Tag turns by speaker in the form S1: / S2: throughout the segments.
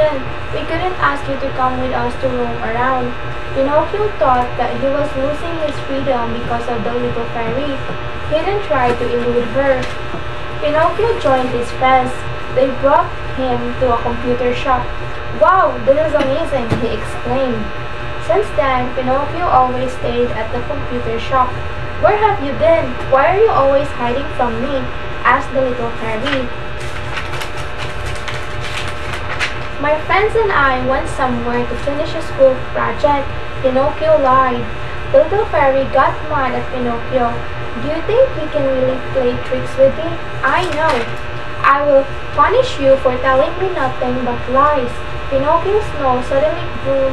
S1: vacation. We couldn't ask you to come with us to roam around. Pinocchio thought that he was losing his freedom because of the little fairy. He then tried to elude her. Pinocchio joined his friends. They brought him to a computer shop. "Wow, this is amazing," he exclaimed. Since then, Pinocchio always stayed at the computer shop. "Where have you been? Why are you always hiding from me?" asked the little fairy. "My friends and I went somewhere to finish a school project," Pinocchio lied. The little fairy got mad at Pinocchio. "Do you think you can really play tricks with me? I know. I will punish you for telling me nothing but lies." Pinocchio's nose suddenly grew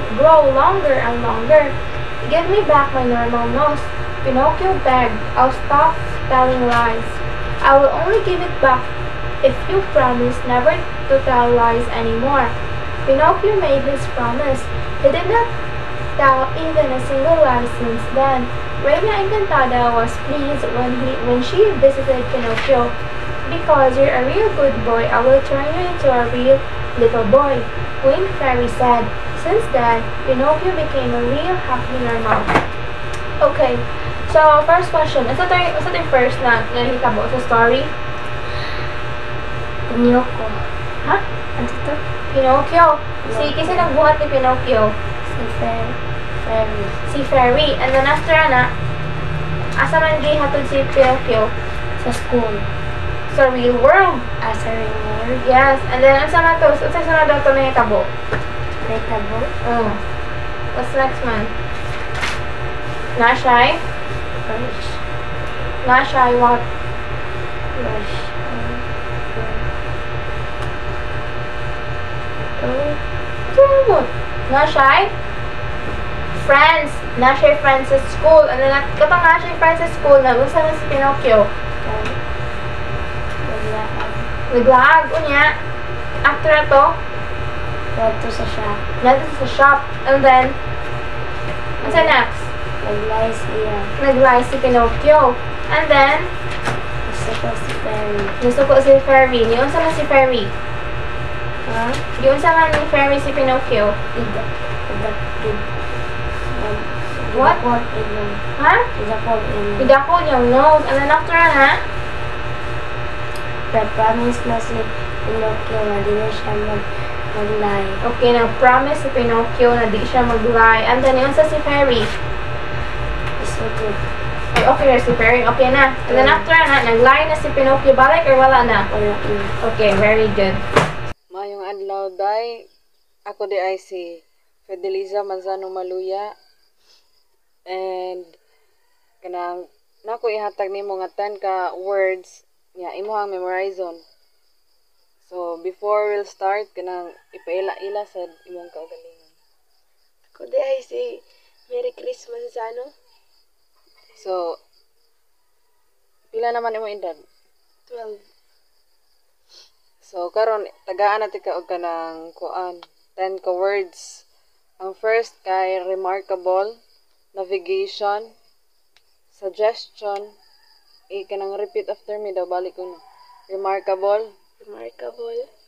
S1: longer and longer. "Give me back my normal nose," Pinocchio begged. "I'll stop telling lies. I will only give it back if you promise never to tell lies anymore." Pinocchio made his promise. He did not tell even a single lie since then. Reina Encantada was pleased when she visited Pinocchio. "Because you're a real good boy, I will turn you into a real little boy," Queen Fairy said. Since then, Pinocchio became a real happy normal. Okay, so first question. Ito yung first na nahitabo sa story.
S2: Pinocchio.
S1: Ha?
S2: Ano to?
S1: Pinocchio. Kasi nagbuhat ni Pinocchio.
S2: Si Fairy.
S1: Si Fairy. And then after na, asa man gihatod si Pinocchio?
S2: Sa school.
S1: Sa real world.
S2: Sa real world.
S1: Yes. And then asa na to? Asa na daw to nahitabo?
S2: Nahitabo?
S1: Oh. What's next man? Nashai?
S2: Rush.
S1: Nashai what?
S2: Rush.
S1: Nashai? Friends. Nashai friends sa school. And then katong Nashai friends sa school, nag-usa na si Pinocchio. Naglaag. Unya. After ato,
S2: Dito sa shop.
S1: natin sa shop. And then, what's next?
S2: Naglay siya.
S1: Nag-lie si Pinocchio. And then,
S2: Gusto ko si Fairy.
S1: gusto ko si Fairy. Yung sa man si Fairy.
S2: Ha?
S1: Yung sa man ni Fairy si Pinocchio. What? Ha? Idako yung nose. And then after na,
S2: Promise na si Pinocchio na di na siya mag-lie.
S1: okay, nag-promise si Pinocchio na di siya mag-lie. And then yung sa si Fairy.
S2: Gusto ko.
S1: Ay, okay na si Fairy. Okay na. And then after na, nag-lie na si Pinocchio. Balik or wala na?
S2: Wala na.
S1: Okay, very good.
S3: Mayong adlaw day, ako di ay si Fideliza Manzano Maluya. And kanang nako ihatag nimo nga 10 ka words nga imong memorizon. So before we'll start, kanang ipaila-ila sa imong kaugalingon.
S2: Ako di ay si Merry Christmas ano?
S3: So pila naman imong edad?
S2: 12.
S3: So karon tagaan natin ka og kanang kuan 10 ka words. Ang first kay remarkable, navigation, suggestion. Kanang repeat after me daw, balik ko no. Remarkable,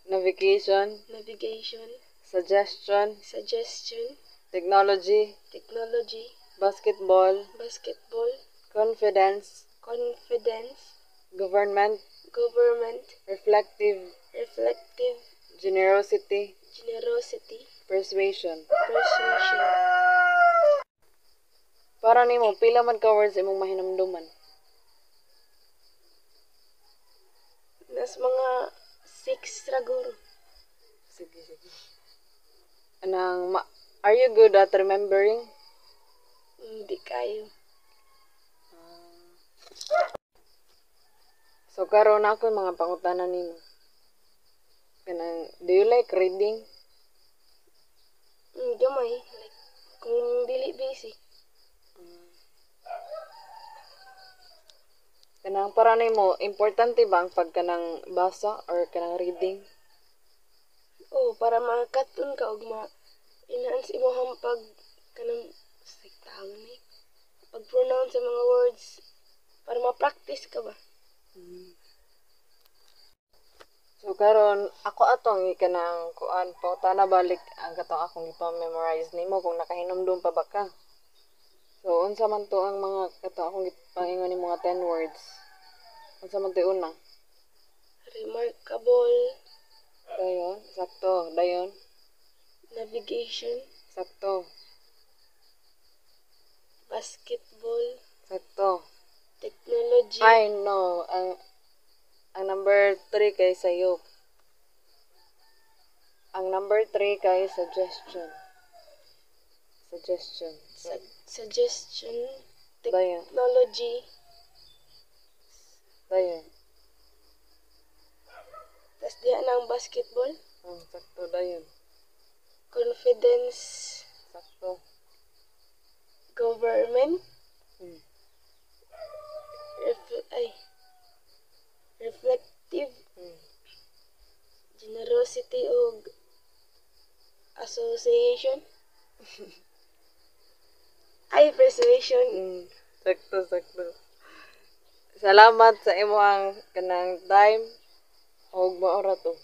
S3: navigation, suggestion, technology, basketball, confidence, government, reflective, generosity, persuasion. Para nimo pila man ka words imong mahinumduman?
S2: Nas mga 6 raguro.
S3: Sige. Are you good at remembering?
S2: Hindi kayo.
S3: So karon ako mga pangutanan nimo. Do you like reading?
S2: Gamay. Like, kung dili busy.
S3: Kanang para nimo importante ba ang pagkanang basa or kanang reading?
S2: Para makatun ka og enhance imong pag kanang tawag ni pag-pronounce sa mga words para ma-practice ka ba.
S3: So karon ako atong ikanang kuan pauta na balik ang katong akong ipa-memorize nimo kung nakahinumdum pa ba ka. So unsa man to ang mga katong akong ipangingon nimo nga 10 words. Unsa man to una?
S2: Remarkable.
S3: Dayon, sakto. Dayon,
S2: Navigation.
S3: sakto.
S2: Basketball.
S3: Sakto.
S2: Technology.
S3: Ay no, ang number 3 kay sayop. Ang number 3 kay suggestion. Suggestion.
S2: Suggestion.
S3: Dayon.
S2: Technology.
S3: Dayon.
S2: Tas diha ng basketball.
S3: Sakto dayon.
S2: Confidence.
S3: Sakto.
S2: Government.
S3: Hmm.
S2: Reflective. Generosity o association. Persuasion.
S3: Sakto, sakto. Salamat sa imong kanang time. Og maora to.